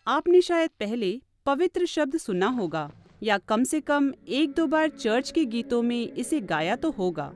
आपने शायद पहले पवित्र शब्द सुना होगा या कम से कम एक दो बार चर्च के गीतों में इसे गाया तो होगा।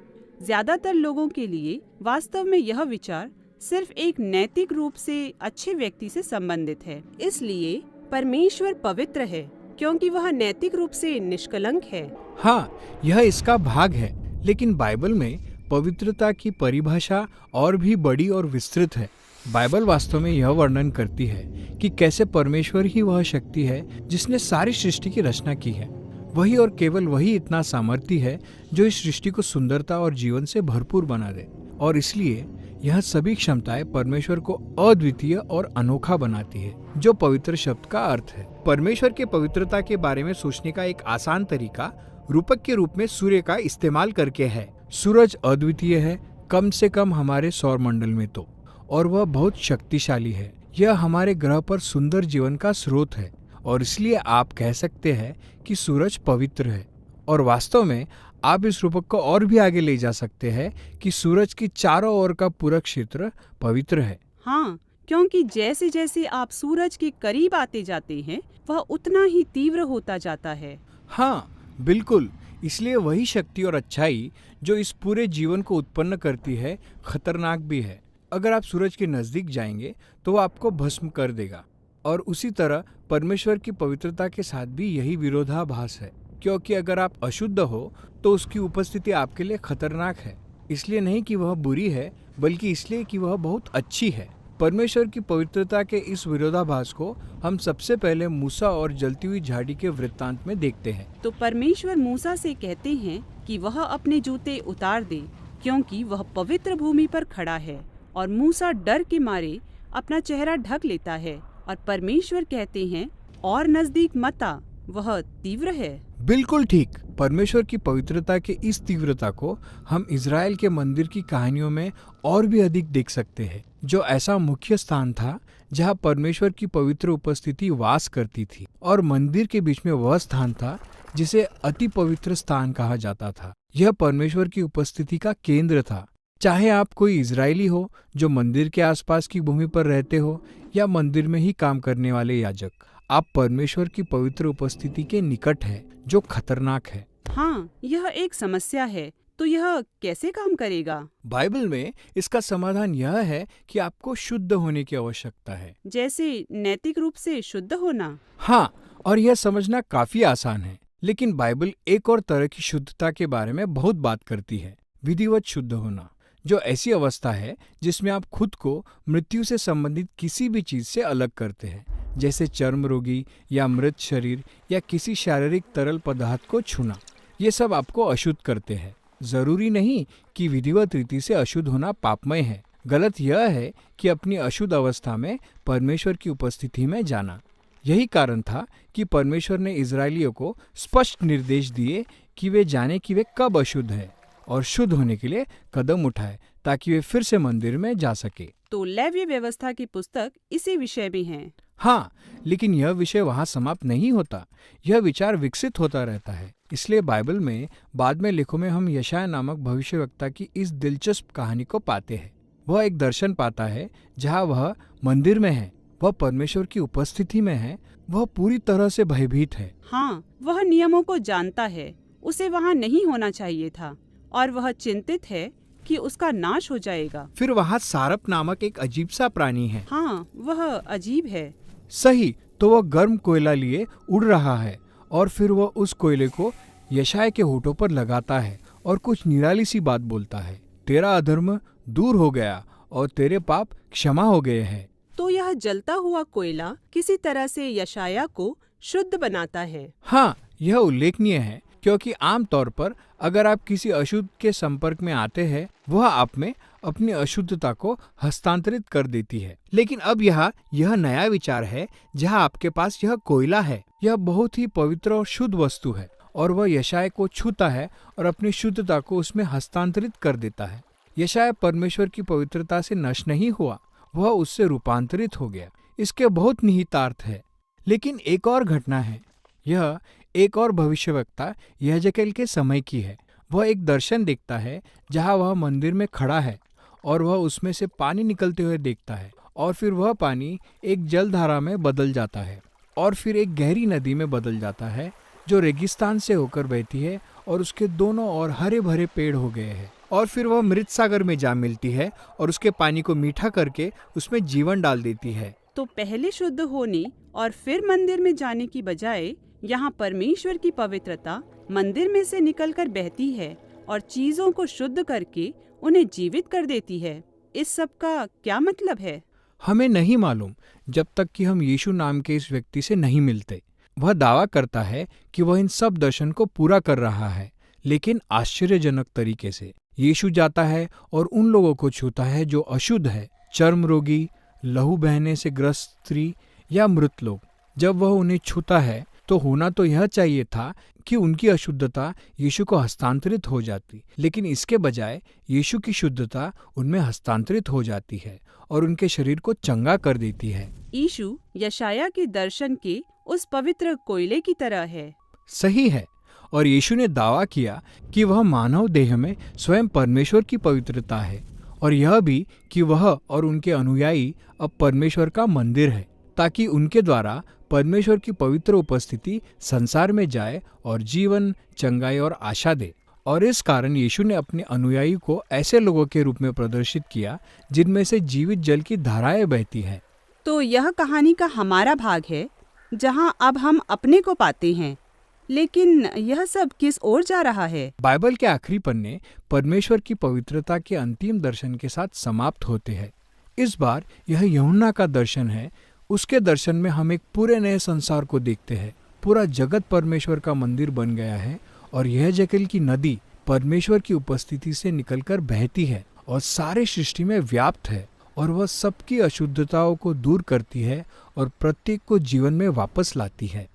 ज्यादातर लोगों के लिए वास्तव में यह विचार सिर्फ एक नैतिक रूप से अच्छे व्यक्ति से संबंधित है। इसलिए परमेश्वर पवित्र है क्योंकि वह नैतिक रूप से निष्कलंक है। हाँ, यह इसका भाग है, लेकिन बाइबल में पवित्रता की परिभाषा और भी बड़ी और विस्तृत है। बाइबल वास्तव में यह वर्णन करती है कि कैसे परमेश्वर ही वह शक्ति है जिसने सारी सृष्टि की रचना की है। वही और केवल वही इतना सामर्थी है जो इस सृष्टि को सुंदरता और जीवन से भरपूर बना दे, और इसलिए यह सभी क्षमताएं परमेश्वर को अद्वितीय और अनोखा बनाती है, जो पवित्र शब्द का अर्थ है। परमेश्वर के पवित्रता के बारे में सोचने का एक आसान तरीका रूपक के रूप में सूर्य का इस्तेमाल करके है। सूरज अद्वितीय है, कम से कम हमारे सौर मंडल में तो, और वह बहुत शक्तिशाली है। यह हमारे ग्रह पर सुंदर जीवन का स्रोत है, और इसलिए आप कह सकते हैं कि सूरज पवित्र है। और वास्तव में आप इस रूपक को और भी आगे ले जा सकते हैं कि सूरज की चारों ओर का पूरा क्षेत्र पवित्र है। हाँ, क्योंकि जैसे जैसे आप सूरज के करीब आते जाते हैं वह उतना ही तीव्र होता जाता है। हाँ बिल्कुल, इसलिए वही शक्ति और अच्छाई जो इस पूरे जीवन को उत्पन्न करती है खतरनाक भी है। अगर आप सूरज के नजदीक जाएंगे तो वो आपको भस्म कर देगा, और उसी तरह परमेश्वर की पवित्रता के साथ भी यही विरोधाभास है, क्योंकि अगर आप अशुद्ध हो तो उसकी उपस्थिति आपके लिए खतरनाक है। इसलिए नहीं कि वह बुरी है, बल्कि इसलिए कि वह बहुत अच्छी है। परमेश्वर की पवित्रता के इस विरोधाभास को हम सबसे पहले मूसा और जलती हुई झाड़ी के वृत्तांत में देखते हैं। तो परमेश्वर मूसा से कहते हैं कि वह अपने जूते उतार दे क्योंकि वह पवित्र भूमि पर खड़ा है, और मूसा डर के मारे अपना चेहरा ढक लेता है, और परमेश्वर कहते हैं और नजदीक मत आ, वह तीव्र है। बिल्कुल ठीक। परमेश्वर की पवित्रता के इस तीव्रता को हम इज़राइल के मंदिर की कहानियों में और भी अधिक देख सकते हैं, जो ऐसा मुख्य स्थान था जहां परमेश्वर की पवित्र उपस्थिति वास करती थी, और मंदिर के बीच में वह स्थान था जिसे अति पवित्र स्थान कहा जाता था। यह परमेश्वर की उपस्थिति का केंद्र था। चाहे आप कोई इजरायली हो जो मंदिर के आसपास की भूमि पर रहते हो, या मंदिर में ही काम करने वाले याजक, आप परमेश्वर की पवित्र उपस्थिति के निकट है, जो खतरनाक है। हाँ, यह एक समस्या है। तो यह कैसे काम करेगा? बाइबल में इसका समाधान यह है कि आपको शुद्ध होने की आवश्यकता है। जैसे नैतिक रूप से शुद्ध होना? हाँ, और यह समझना काफी आसान है, लेकिन बाइबल एक और तरह की शुद्धता के बारे में बहुत बात करती है, विधिवत शुद्ध होना, जो ऐसी अवस्था है जिसमें आप खुद को मृत्यु से संबंधित किसी भी चीज से अलग करते हैं, जैसे चर्म रोगी या मृत शरीर या किसी शारीरिक तरल पदार्थ को छूना। ये सब आपको अशुद्ध करते हैं। जरूरी नहीं कि विधिवत रीति से अशुद्ध होना पापमय है। गलत यह है कि अपनी अशुद्ध अवस्था में परमेश्वर की उपस्थिति में जाना। यही कारण था कि परमेश्वर ने इजरायलियों को स्पष्ट निर्देश दिए कि वे जाने कि वे कब अशुद्ध है और शुद्ध होने के लिए कदम उठाए, ताकि वे फिर से मंदिर में जा सके। तो लेवी व्यवस्था की पुस्तक इसी विषय में है। हाँ, लेकिन यह विषय वहाँ समाप्त नहीं होता। यह विचार विकसित होता रहता है। इसलिए बाइबल में बाद में लेखों में हम यशायाह नामक भविष्यवक्ता की इस दिलचस्प कहानी को पाते हैं। वह एक दर्शन पाता है जहाँ वह मंदिर में है, वह परमेश्वर की उपस्थिति में है, वह पूरी तरह से भयभीत है। हाँ, वह नियमों को जानता है, उसे वहाँ नहीं होना चाहिए था, और वह चिंतित है कि उसका नाश हो जाएगा। फिर वहाँ सारप नामक एक अजीब सा प्राणी है। हाँ, वह अजीब है। सही, तो वह गर्म कोयला लिए उड़ रहा है, और फिर वह उस कोयले को यशायाह के होठों पर लगाता है और कुछ निराली सी बात बोलता है, तेरा अधर्म दूर हो गया और तेरे पाप क्षमा हो गए हैं। तो यह जलता हुआ कोयला किसी तरह से यशायाह को शुद्ध बनाता है। हाँ, यह उल्लेखनीय है, क्योंकि आमतौर पर अगर आप किसी अशुद्ध के संपर्क में आते हैं, वह आप में अपनी अशुद्धता को हस्तांतरित कर देती है। लेकिन अब यहाँ यह नया विचार है जहाँ आपके पास यह कोयला है। यह बहुत ही पवित्र और शुद्ध वस्तु है, और वह यशायाह को छूता है और अपनी शुद्धता को उसमें हस्तांतरित कर देता है। यशायाह परमेश्वर की पवित्रता से नष्ट नहीं हुआ, वह उससे रूपांतरित हो गया। इसके बहुत निहितार्थ है। लेकिन एक और घटना है। यह एक और भविष्यवक्ता यहेजकेल के समय की है। वह एक दर्शन देखता है जहाँ वह मंदिर में खड़ा है, और वह उसमें से पानी निकलते हुए देखता है, और फिर वह पानी एक जलधारा में बदल जाता है और फिर एक गहरी नदी में बदल जाता है जो रेगिस्तान से होकर बहती है और उसके दोनों ओर हरे भरे पेड़ हो गए हैं। और फिर वह मृत सागर में जा मिलती है और उसके पानी को मीठा करके उसमें जीवन डाल देती है। तो पहले शुद्ध होने और फिर मंदिर में जाने की बजाय यहाँ परमेश्वर की पवित्रता मंदिर में से निकलकर बहती है और चीजों को शुद्ध करके उन्हें जीवित कर देती है। इस सब का क्या मतलब है? हमें नहीं मालूम जब तक कि हम यीशु नाम के इस व्यक्ति से नहीं मिलते। वह दावा करता है कि वह इन सब दर्शन को पूरा कर रहा है, लेकिन आश्चर्यजनक तरीके से। यीशु जाता है और उन लोगों को छूता है जो अशुद्ध है, चर्म रोगी, लहू बहने से ग्रस्त स्त्री या मृत लोग। जब वह उन्हें छूता है तो होना तो यह चाहिए था कि उनकी अशुद्धता यीशु को हस्तांतरित हो जाती, लेकिन इसके बजाय यीशु की शुद्धता उनमें हस्तांतरित हो जाती है और उनके शरीर को चंगा कर देती है। यीशु यशाया के दर्शन के उस पवित्र कोयले की तरह है। सही है। और यीशु ने दावा किया कि वह मानव देह में स्वयं परमेश्वर की पवित्रता है और यह भी कि वह और उनके अनुयायी अब परमेश्वर का मंदिर है, ताकि उनके द्वारा परमेश्वर की पवित्र उपस्थिति संसार में जाए और जीवन, चंगाई और आशा दे। और इस कारण यीशु ने अपने अनुयायी को ऐसे लोगों के रूप में प्रदर्शित किया जिनमें से जीवित जल की धाराएं बहती हैं। तो यह कहानी का हमारा भाग है जहां अब हम अपने को पाते हैं, लेकिन यह सब किस ओर जा रहा है? बाइबल के आखिरी पन्ने परमेश्वर की पवित्रता के अंतिम दर्शन के साथ समाप्त होते हैं। इस बार यह यूहन्ना का दर्शन है। उसके दर्शन में हम एक पूरे नए संसार को देखते हैं। पूरा जगत परमेश्वर का मंदिर बन गया है और यह जल की नदी परमेश्वर की उपस्थिति से निकलकर बहती है और सारे सृष्टि में व्याप्त है और वह सबकी अशुद्धताओं को दूर करती है और प्रत्येक को जीवन में वापस लाती है।